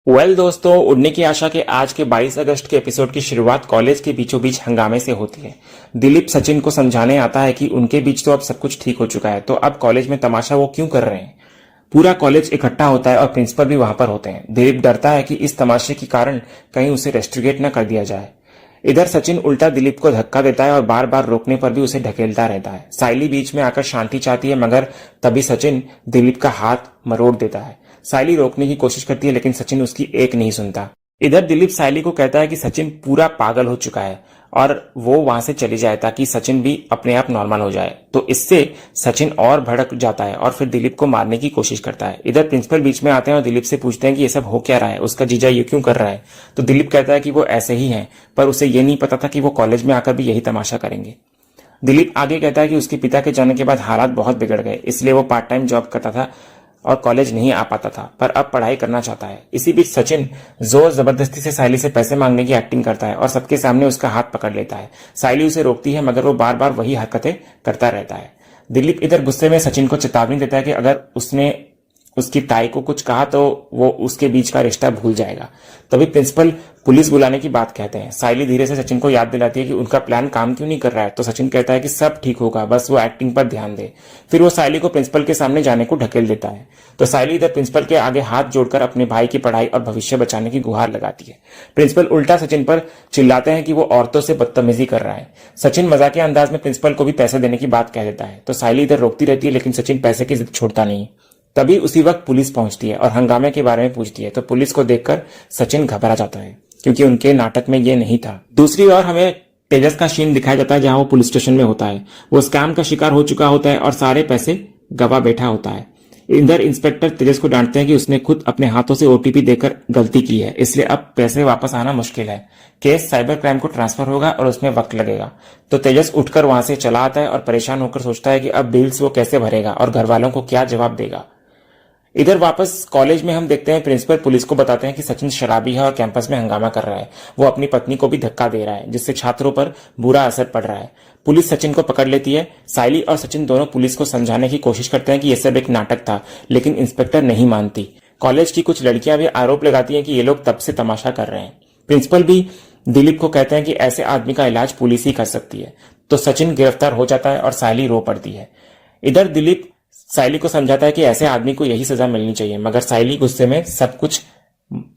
दोस्तों, उड़ने की आशा के आज के 22 अगस्त के एपिसोड की शुरुआत कॉलेज के बीचों बीच हंगामे से होती है। दिलीप सचिन को समझाने आता है कि उनके बीच तो अब सब कुछ ठीक हो चुका है, तो अब कॉलेज में तमाशा वो क्यों कर रहे हैं। पूरा कॉलेज इकट्ठा होता है और प्रिंसिपल भी वहां पर होते हैं। दिलीप डरता है कि इस तमाशे के कारण कहीं उसे रेस्ट्रिगेट न कर दिया जाए। इधर सचिन उल्टा दिलीप को धक्का देता है और बार बार रोकने पर भी उसे ढकेलता रहता है। साइली बीच में आकर शांति चाहती है, मगर तभी सचिन दिलीप का हाथ मरोड़ देता है। साइली रोकने की कोशिश करती है, लेकिन सचिन उसकी एक नहीं सुनता। इधर दिलीप साइली को कहता है कि सचिन पूरा पागल हो चुका है और वो वहां से चली जाए ताकि सचिन भी अपने आप नॉर्मल हो जाए। तो इससे सचिन और भड़क जाता है और फिर दिलीप को मारने की कोशिश करता है। इधर प्रिंसिपल बीच में आते हैं और दिलीप से पूछते हैं कि ये सब हो क्या रहा है, उसका जीजा ये क्यों कर रहा है। तो दिलीप कहता है कि वो ऐसे ही हैं, पर उसे ये नहीं पता था कि वो कॉलेज में आकर भी यही तमाशा करेंगे। दिलीप आगे कहता है कि उसके पिता के जाने के बाद हालात बहुत बिगड़ गए, इसलिए वो पार्ट टाइम जॉब करता था और कॉलेज नहीं आ पाता था, पर अब पढ़ाई करना चाहता है। इसी बीच सचिन जोर जबरदस्ती से साइली से पैसे मांगने की एक्टिंग करता है और सबके सामने उसका हाथ पकड़ लेता है। साइली उसे रोकती है, मगर वो बार बार वही हरकतें करता रहता है। दिलीप इधर गुस्से में सचिन को चेतावनी देता है कि अगर उसने उसकी ताई को कुछ कहा तो वो उसके बीच का रिश्ता भूल जाएगा। तभी प्रिंसिपल पुलिस बुलाने की बात कहते हैं। साइली धीरे से सचिन को याद दिलाती है कि उनका प्लान काम क्यों नहीं कर रहा है। तो सचिन कहता है कि सब ठीक होगा, बस वो एक्टिंग पर ध्यान दे। फिर वो साइली को प्रिंसिपल के सामने जाने को ढकेल देता है। तो साइली इधर प्रिंसिपल के आगे हाथ जोड़कर अपने भाई की पढ़ाई और भविष्य बचाने की गुहार लगाती है। प्रिंसिपल उल्टा सचिन पर चिल्लाते हैं कि वो औरतों से बदतमीजी कर रहा है। सचिन मजाकिया अंदाज में प्रिंसिपल को भी पैसे देने की बात कह देता है। तो साइली इधर रोकती रहती है, लेकिन सचिन पैसे की जिद छोड़ता नहीं। तभी उसी वक्त पुलिस पहुंचती है और हंगामे के बारे में पूछती है। तो पुलिस को देखकर सचिन घबरा जाता है, क्योंकि उनके नाटक में ये नहीं था। दूसरी ओर हमें तेजस का सीन दिखाया जाता है, जहां वो पुलिस स्टेशन में होता है। वो स्कैम का शिकार हो चुका होता है और सारे पैसे गवा बैठा होता है। इधर इंस्पेक्टर तेजस को डांटते हैं कि उसने खुद अपने हाथों से ओटीपी देकर गलती की है, इसलिए अब पैसे वापस आना मुश्किल है। केस साइबर क्राइम को ट्रांसफर होगा और उसमें वक्त लगेगा। तो तेजस उठकर वहां से चला आता है और परेशान होकर सोचता है कि अब बिल्स वो कैसे भरेगा और घर वालों को क्या जवाब देगा। इधर वापस कॉलेज में हम देखते हैं प्रिंसिपल पुलिस को बताते हैं कि सचिन शराबी है और कैंपस में हंगामा कर रहा है। वो अपनी पत्नी को भी धक्का दे रहा है, जिससे छात्रों पर बुरा असर पड़ रहा है। पुलिस सचिन को पकड़ लेती है। साइली और सचिन दोनों पुलिस को समझाने की कोशिश करते हैं कि यह सब एक नाटक था, लेकिन इंस्पेक्टर नहीं मानती। कॉलेज की कुछ लड़कियां भी आरोप लगाती हैं कि ये लोग तब से तमाशा कर रहे हैं। प्रिंसिपल भी दिलीप को कहते हैं कि ऐसे आदमी का इलाज पुलिस ही कर सकती है। तो सचिन गिरफ्तार हो जाता है और साइली रो पड़ती है। इधर दिलीप साइली को समझाता है कि ऐसे आदमी को यही सजा मिलनी चाहिए, मगर साइली गुस्से में सब कुछ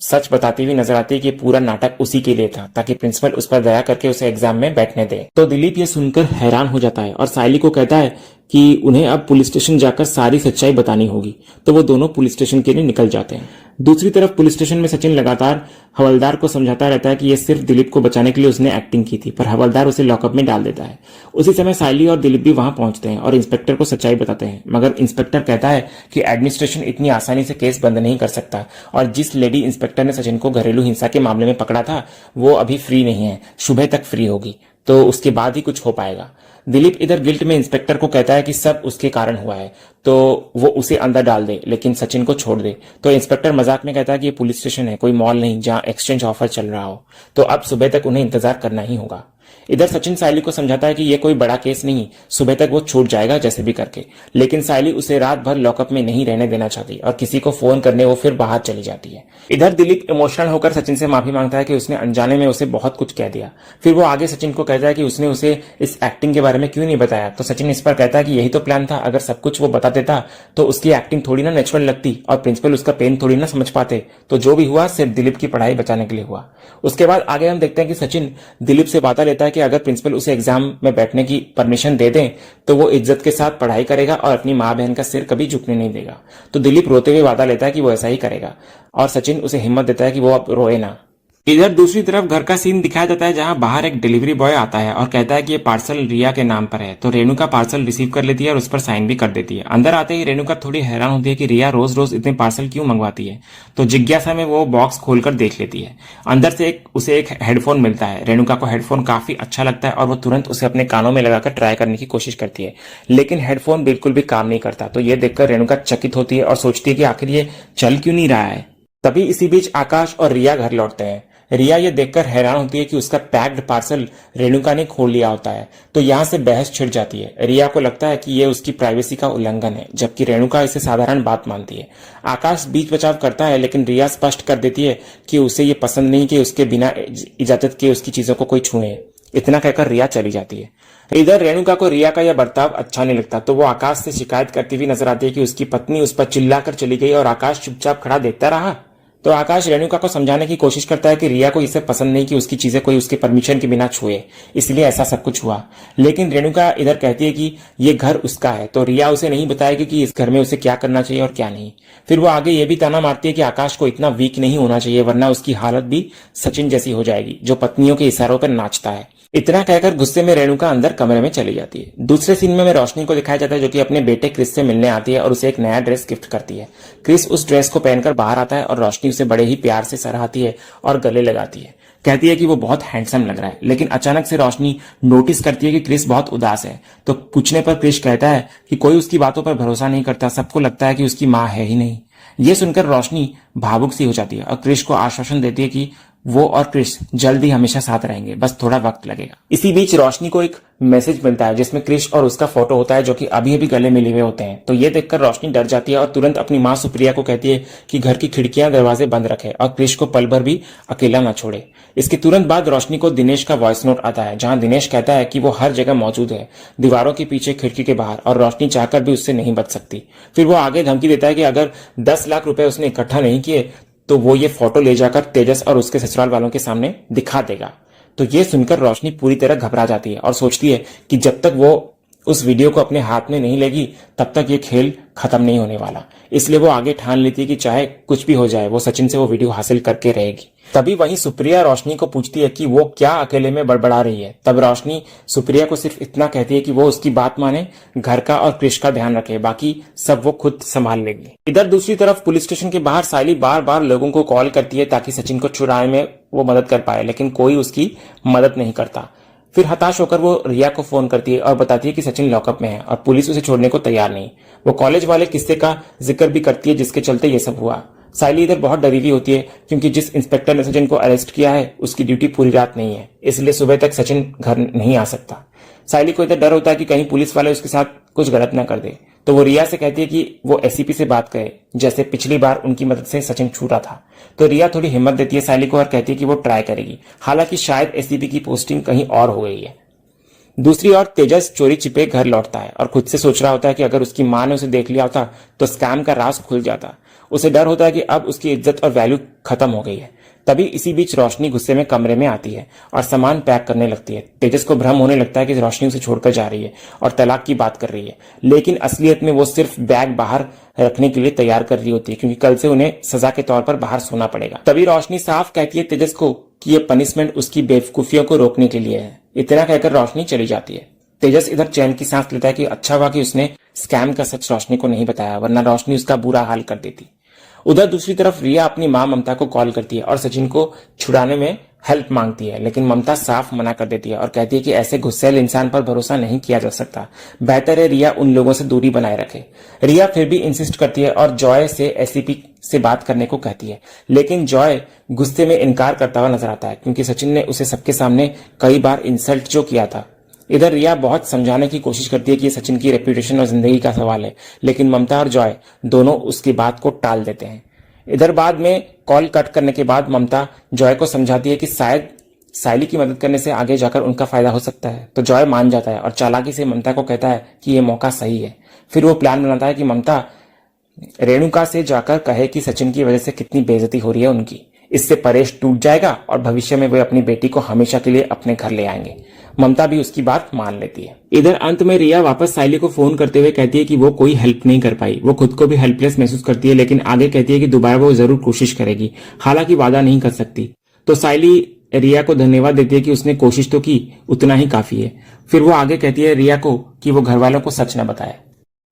सच बताती हुई नजर आती है कि पूरा नाटक उसी के लिए था, ताकि प्रिंसिपल उस पर दया करके उसे एग्जाम में बैठने दे। तो दिलीप ये सुनकर हैरान हो जाता है और साइली को कहता है कि उन्हें अब पुलिस स्टेशन जाकर सारी सच्चाई बतानी होगी। तो वो दोनों पुलिस स्टेशन के लिए निकल जाते हैं। दूसरी तरफ पुलिस स्टेशन में सचिन लगातार हवलदार को समझाता रहता है कि यह सिर्फ दिलीप को बचाने के लिए उसने एक्टिंग की थी, पर हवलदार उसे लॉकअप में डाल देता है। उसी समय साइली और दिलीप भी वहां पहुंचते हैं और इंस्पेक्टर को सच्चाई बताते हैं, मगर इंस्पेक्टर कहता है कि एडमिनिस्ट्रेशन इतनी आसानी से केस बंद नहीं कर सकता, और जिस लेडी इंस्पेक्टर ने सचिन को घरेलू हिंसा के मामले में पकड़ा था वो अभी फ्री नहीं है, सुबह तक फ्री होगी, तो उसके बाद ही कुछ हो पाएगा। दिलीप इधर गिल्ट में इंस्पेक्टर को कहता है कि सब उसके कारण हुआ है, तो वो उसे अंदर डाल दे, लेकिन सचिन को छोड़ दे। तो इंस्पेक्टर मजाक में कहता है कि ये पुलिस स्टेशन है, कोई मॉल नहीं जहां एक्सचेंज ऑफर चल रहा हो, तो अब सुबह तक उन्हें इंतजार करना ही होगा। इधर सचिन साइली को समझाता है कि ये कोई बड़ा केस नहीं, सुबह तक वो छूट जाएगा जैसे भी करके, लेकिन साइली उसे रात भर लॉकअप में नहीं रहने देना चाहती और किसी को फोन करने वो फिर बाहर चली जाती है। इधर दिलीप इमोशनल होकर सचिन से माफी मांगता है कि उसने अनजाने में उसे बहुत कुछ कह दिया। फिर वो आगे सचिन को कहता है कि उसने उसे इस एक्टिंग के बारे में क्यों नहीं बताया। तो सचिन इस पर कहता है कि यही तो प्लान था, अगर सब कुछ वो बता देता तो उसकी एक्टिंग थोड़ी ना नेचुरल लगती और प्रिंसिपल उसका पेन थोड़ी ना समझ पाते। तो जो भी हुआ सिर्फ दिलीप की पढ़ाई बचाने के लिए हुआ। उसके बाद आगे हम देखते हैं कि सचिन दिलीप से वादा लेता है कि अगर प्रिंसिपल उसे एग्जाम में बैठने की परमिशन दे दें तो वो इज्जत के साथ पढ़ाई करेगा और अपनी मां बहन का सिर कभी झुकने नहीं देगा। तो दिलीप रोते हुए वादा लेता है कि वो ऐसा ही करेगा और सचिन उसे हिम्मत देता है कि वो अब रोए ना। इधर दूसरी तरफ घर का सीन दिखाया जाता है, जहां बाहर एक डिलीवरी बॉय आता है और कहता है कि ये पार्सल रिया के नाम पर है। तो रेणुका पार्सल रिसीव कर लेती है और उस पर साइन भी कर देती है। अंदर आते ही रेणुका थोड़ी हैरान होती है कि रिया रोज रोज इतने पार्सल क्यों मंगवाती है। तो जिज्ञासा में वो बॉक्स खोलकर देख लेती है। अंदर से उसे एक हेडफोन मिलता है। रेणुका को हेडफोन काफी अच्छा लगता है और वो तुरंत उसे अपने कानों में लगाकर ट्राई करने की कोशिश करती है, लेकिन हेडफोन बिल्कुल भी काम नहीं करता। तो ये देखकर रेणुका चकित होती है और सोचती है कि आखिर ये चल क्यों नहीं रहा है। तभी इसी बीच आकाश और रिया घर लौटते हैं। रिया ये देखकर हैरान होती है कि उसका पैक्ड पार्सल रेणुका ने खोल लिया होता है, तो यहाँ से बहस छिड़ जाती है। रिया को लगता है कि ये उसकी प्राइवेसी का उल्लंघन है, जबकि रेणुका इसे साधारण बात मानती है। आकाश बीच बचाव करता है, लेकिन रिया स्पष्ट कर देती है कि उसे ये पसंद नहीं कि उसके बिना इजाजत के उसकी चीजों को कोई छुए। इतना कहकर रिया चली जाती है। इधर रेणुका को रिया का यह बर्ताव अच्छा नहीं लगता, तो वो आकाश से शिकायत करती हुई नजर आती है कि उसकी पत्नी उस पर चिल्लाकर चली गई और आकाश चुपचाप खड़ा देखता रहा। तो आकाश रेणुका को समझाने की कोशिश करता है कि रिया को इसे पसंद नहीं कि उसकी चीजें कोई उसके परमिशन के बिना छुए, इसलिए ऐसा सब कुछ हुआ। लेकिन रेणुका इधर कहती है कि ये घर उसका है, तो रिया उसे नहीं बताएगी कि इस घर में उसे क्या करना चाहिए और क्या नहीं। फिर वो आगे ये भी ताना मारती है कि आकाश को इतना वीक नहीं होना चाहिए, वरना उसकी हालत भी सचिन जैसी हो जाएगी, जो पत्नियों के इशारों पर नाचता है। इतना कहकर गुस्से में रेणुका अंदर कमरे में चली जाती है। दूसरे सीन में रोशनी को दिखाया जाता है, जो कि अपने बेटे क्रिस से मिलने आती है और उसे एक नया ड्रेस गिफ्ट करती है। क्रिस उस ड्रेस को पहनकर बाहर आता है और रोशनी उसे बड़े ही प्यार से सराहती है और गले लगाती है। कहती है कि वो बहुत हैंडसम लग रहा है, लेकिन अचानक से रोशनी नोटिस करती है कि क्रिस बहुत उदास है। तो पूछने पर क्रिस कहता है कि कोई उसकी बातों पर भरोसा नहीं करता, सबको लगता है कि उसकी माँ है ही नहीं। ये सुनकर रोशनी भावुक सी हो जाती है और क्रिस को आश्वासन देती है कि वो और क्रिस जल्द ही हमेशा साथ रहेंगे, बस थोड़ा वक्त लगेगा। इसी बीच रोशनी को एक मैसेज मिलता है जिसमें क्रिस और उसका फोटो होता है, जो कि अभी अभी गले मिले हुए होते हैं। तो ये देखकर रोशनी डर जाती है और तुरंत अपनी माँ सुप्रिया को कहती है कि घर की खिड़कियां दरवाजे बंद रखे और क्रिस को पल भर भी अकेला न छोड़े। इसके तुरंत बाद रोशनी को दिनेश का वॉइस नोट आता है, जहां दिनेश कहता है कि वो हर जगह मौजूद है, दीवारों के पीछे, खिड़की के बाहर, और रोशनी चाहकर भी उससे नहीं बच सकती। फिर वो आगे धमकी देता है कि अगर 10 लाख रुपए उसने इकट्ठा नहीं किए तो वो ये फोटो ले जाकर तेजस और उसके ससुराल वालों के सामने दिखा देगा। तो ये सुनकर रोशनी पूरी तरह घबरा जाती है और सोचती है कि जब तक वो उस वीडियो को अपने हाथ में नहीं लेगी तब तक ये खेल खत्म नहीं होने वाला। इसलिए वो आगे ठान लेती है कि चाहे कुछ भी हो जाए वो सचिन से वो वीडियो हासिल करके रहेगी। तभी वहीं सुप्रिया रोशनी को पूछती है कि वो क्या अकेले में बड़बड़ा रही है। तब रोशनी सुप्रिया को सिर्फ इतना कहती है कि वो उसकी बात माने, घर का और क्रिश का ध्यान रखे, बाकी सब वो खुद संभाल लेगी। इधर दूसरी तरफ पुलिस स्टेशन के बाहर सायली बार बार लोगों को कॉल करती है ताकि सचिन को छुड़ाने में वो मदद कर पाए, लेकिन कोई उसकी मदद नहीं करता। फिर हताश होकर वो रिया को फोन करती है और बताती है कि सचिन लॉकअप में है और पुलिस उसे छोड़ने को तैयार नहीं। वो कॉलेज वाले किस्से का जिक्र भी करती है जिसके चलते ये सब हुआ। सायली इधर बहुत डरी हुई होती है क्योंकि जिस इंस्पेक्टर ने सचिन को अरेस्ट किया है उसकी ड्यूटी पूरी रात नहीं है, इसलिए सुबह तक सचिन घर नहीं आ सकता। सायली को इधर डर होता है कि कहीं पुलिस वाले उसके साथ कुछ गलत ना कर दे, तो वो रिया से कहती है कि वो एसीपी से बात करे, जैसे पिछली बार उनकी मदद से सचिन छूटा था। तो रिया थोड़ी हिम्मत देती है सायली को और कहती है कि वो ट्राई करेगी, हालांकि शायद एसीपी की पोस्टिंग कहीं और हो गई है। दूसरी ओर तेजस चोरी छिपे घर लौटता है और खुद से सोच रहा होता है कि अगर उसकी मां ने उसे देख लिया होता तो स्कैम का राज खुल जाता। उसे डर होता है कि अब उसकी इज्जत और वैल्यू खत्म हो गई है। तभी इसी बीच रोशनी गुस्से में कमरे में आती है और सामान पैक करने लगती है। तेजस को भ्रम होने लगता है कि रोशनी उसे छोड़कर जा रही है और तलाक की बात कर रही है, लेकिन असलियत में वो सिर्फ बैग बाहर रखने के लिए तैयार कर रही होती है क्योंकि कल से उन्हें सजा के तौर पर बाहर सोना पड़ेगा। तभी रोशनी साफ कहती है तेजस को कि ये पनिशमेंट उसकी बेवकूफियों को रोकने के लिए है। इतना कहकर रोशनी चली जाती है। तेजस इधर चैन की सांस लेता है कि अच्छा हुआ कि उसने स्कैम का सच रोशनी को नहीं बताया, वरना रोशनी उसका बुरा हाल कर देती। उधर दूसरी तरफ रिया अपनी मां ममता को कॉल करती है और सचिन को छुड़ाने में हेल्प मांगती है, लेकिन ममता साफ मना कर देती है और कहती है कि ऐसे गुस्सैल इंसान पर भरोसा नहीं किया जा सकता, बेहतर है रिया उन लोगों से दूरी बनाए रखे। रिया फिर भी इंसिस्ट करती है और जॉय से एसीपी से बात करने को कहती है, लेकिन जॉय गुस्से में इनकार करता हुआ नजर आता है क्योंकि सचिन ने उसे सबके सामने कई बार इंसल्ट जो किया था। इधर रिया बहुत समझाने की कोशिश करती है कि ये सचिन की रेपुटेशन और जिंदगी का सवाल है, लेकिन ममता और जॉय दोनों उसकी बात को टाल देते हैं। इधर बाद में कॉल कट करने के बाद ममता जॉय को समझाती है कि शायद सायली की मदद करने से आगे जाकर उनका फायदा हो सकता है। तो जॉय मान जाता है और चालाकी से ममता को कहता है कि ये मौका सही है। फिर वो प्लान बनाता है कि ममता रेणुका से जाकर कहे कि सचिन की वजह से कितनी बेइज्जती हो रही है उनकी। इससे परेश टूट जाएगा और भविष्य में वे अपनी बेटी को हमेशा के लिए अपने घर ले आएंगे। ममता भी उसकी बात मान लेती है। इधर अंत में रिया वापस सायली को फोन करते हुए कहती है कि वो कोई हेल्प नहीं कर पाई। वो खुद को भी हेल्पलेस महसूस करती है, लेकिन आगे कहती है कि दोबारा वो जरूर कोशिश करेगी, हालांकि वादा नहीं कर सकती। तो सायली रिया को धन्यवाद देती है कि उसने कोशिश तो की, उतना ही काफी है। फिर वो आगे कहती है रिया को कि वो घर वालों को सच न बताए।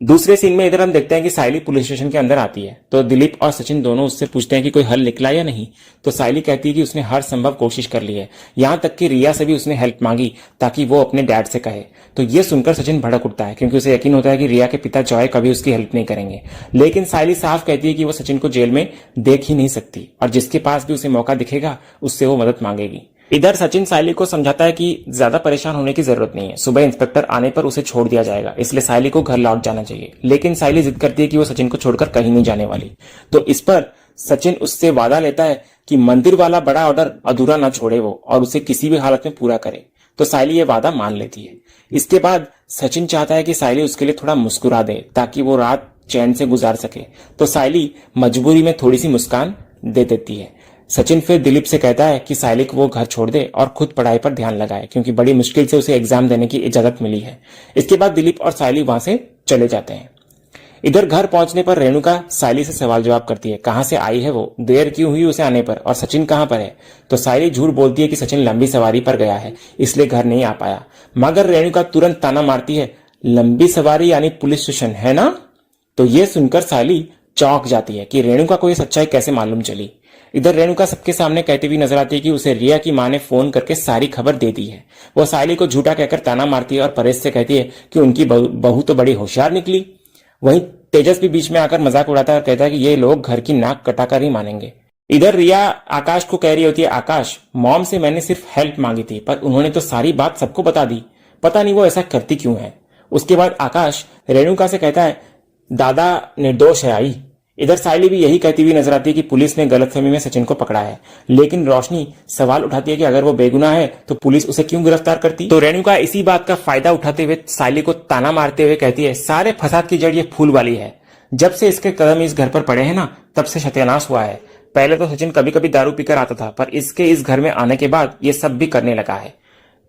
दूसरे सीन में इधर हम देखते हैं कि सायली पुलिस स्टेशन के अंदर आती है तो दिलीप और सचिन दोनों उससे पूछते हैं कि कोई हल निकला या नहीं। तो सायली कहती है कि उसने हर संभव कोशिश कर ली है, यहां तक कि रिया से भी उसने हेल्प मांगी ताकि वो अपने डैड से कहे। तो ये सुनकर सचिन भड़क उठता है क्योंकि उसे यकीन होता है कि रिया के पिता जॉय कभी उसकी हेल्प नहीं करेंगे। लेकिन सायली साफ कहती है कि वो सचिन को जेल में देख ही नहीं सकती और जिसके पास भी उसे मौका दिखेगा उससे वो मदद मांगेगी। इधर सचिन सायली को समझाता है कि ज्यादा परेशान होने की जरूरत नहीं है, सुबह इंस्पेक्टर आने पर उसे छोड़ दिया जाएगा, इसलिए सायली को घर लौट जाना चाहिए। लेकिन सायली जिद करती है कि वो सचिन को छोड़कर कहीं नहीं जाने वाली। तो इस पर सचिन उससे वादा लेता है कि मंदिर वाला बड़ा ऑर्डर अधूरा ना छोड़े वो और उसे किसी भी हालत में पूरा करे। तो सायली ये वादा मान लेती है। इसके बाद सचिन चाहता है कि सायली उसके लिए थोड़ा मुस्कुरा दे ताकि वो रात चैन से गुजार सके। तो सायली मजबूरी में थोड़ी सी मुस्कान दे देती है। सचिन फिर दिलीप से कहता है कि सायली को वो घर छोड़ दे और खुद पढ़ाई पर ध्यान लगाए क्योंकि बड़ी मुश्किल से उसे एग्जाम देने की इजाजत मिली है। इसके बाद दिलीप और सायली वहां से चले जाते हैं। इधर घर पहुंचने पर रेणुका सायली से सवाल जवाब करती है, कहां से आई है वो, देर क्यों हुई उसे आने पर और सचिन कहां पर है। तो सायली झूठ बोलती है कि सचिन लंबी सवारी पर गया है इसलिए घर नहीं आ पाया। मगर रेणुका तुरंत ताना मारती है, लंबी सवारी यानी पुलिस स्टेशन है ना। तो ये सुनकर सायली चौंक जाती है कि रेणुका को यह सच्चाई कैसे मालूम चली। इधर रेणुका सबके सामने कहती हुई नजर आती है कि उसे रिया की मां ने फोन करके सारी खबर दे दी है। वो सायली को झूठा कहकर ताना मारती है और परेश से कहती है कि उनकी बहू तो बड़ी होशियार निकली। वहीं तेजस भी बीच में आकर मजाक उड़ाता है और कहता है कि ये लोग घर की नाक कटाकर ही मानेंगे। इधर रिया आकाश को कह रही होती है, आकाश मॉम से मैंने सिर्फ हेल्प मांगी थी पर उन्होंने तो सारी बात सबको बता दी, पता नहीं वो ऐसा करती क्यों है। उसके बाद आकाश रेणुका से कहता है, दादा निर्दोष है आई। इधर सायली भी यही कहती हुई नजर आती है कि पुलिस ने गलतफहमी में सचिन को पकड़ा है। लेकिन रोशनी सवाल उठाती है कि अगर वो बेगुनाह है तो पुलिस उसे क्यों गिरफ्तार करती। तो रेणुका इसी बात का फायदा उठाते हुए सायली को ताना मारते हुए कहती है, सारे फसाद की जड़ ये फूल वाली है। जब से इसके कदम इस घर पर पड़े हैं ना तब से सत्यानाश हुआ है। पहले तो सचिन कभी कभी दारू पीकर आता था पर इसके इस घर में आने के बाद ये सब भी करने लगा है।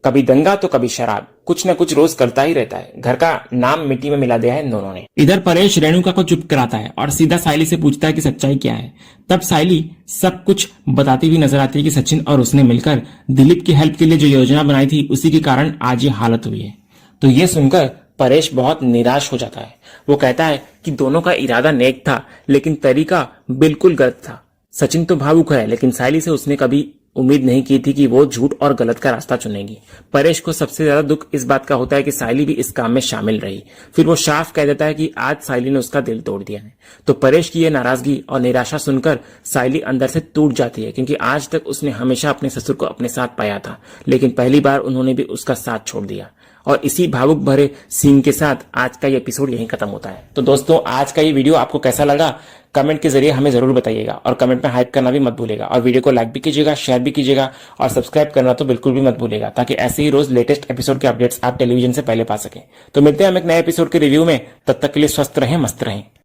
कभी दंगा तो कभी शराब, कुछ न कुछ रोज करता ही रहता है। घर का नाम मिट्टी में मिला दिया है इन दोनों ने। इधर परेश रेणुका को चुप कराता है और सीधा सायली से पूछता है कि सच्चाई क्या है। तब सायली सब कुछ बताती हुई नजर आती है कि सचिन और उसने मिलकर दिलीप की हेल्प के लिए जो योजना बनाई थी उसी के कारण आज ये हालत हुई है। तो ये सुनकर परेश बहुत निराश हो जाता है। वो कहता है कि दोनों का इरादा नेक था लेकिन तरीका बिल्कुल गलत था। सचिन तो भावुक है लेकिन सायली से उसने कभी उम्मीद नहीं की थी कि वो झूठ और गलत का रास्ता चुनेगी। परेश को सबसे ज्यादा दुख इस बात का होता है कि सायली भी इस काम में शामिल रही। फिर वो साफ कह देता है कि आज सायली ने उसका दिल तोड़ दिया है। तो परेश की ये नाराजगी और निराशा सुनकर सायली अंदर से टूट जाती है क्योंकि आज तक उसने हमेशा अपने ससुर को अपने साथ पाया था लेकिन पहली बार उन्होंने भी उसका साथ छोड़ दिया। और इसी भावुक भरे सीन के साथ आज का ये एपिसोड यहीं खत्म होता है। तो दोस्तों आज का ये वीडियो आपको कैसा लगा कमेंट के जरिए हमें जरूर बताइएगा और कमेंट में हाइप करना भी मत भूलेगा और वीडियो को लाइक भी कीजिएगा, शेयर भी कीजिएगा और सब्सक्राइब करना तो बिल्कुल भी मत भूलेगा ताकि ऐसे ही रोज लेटेस्ट एपिसोड के अपडेट्स आप टेलीविजन से पहले पा सकें। तो मिलते हैं हम एक नए एपिसोड के रिव्यू में, तब तक के लिए स्वस्थ रहें, मस्त रहें।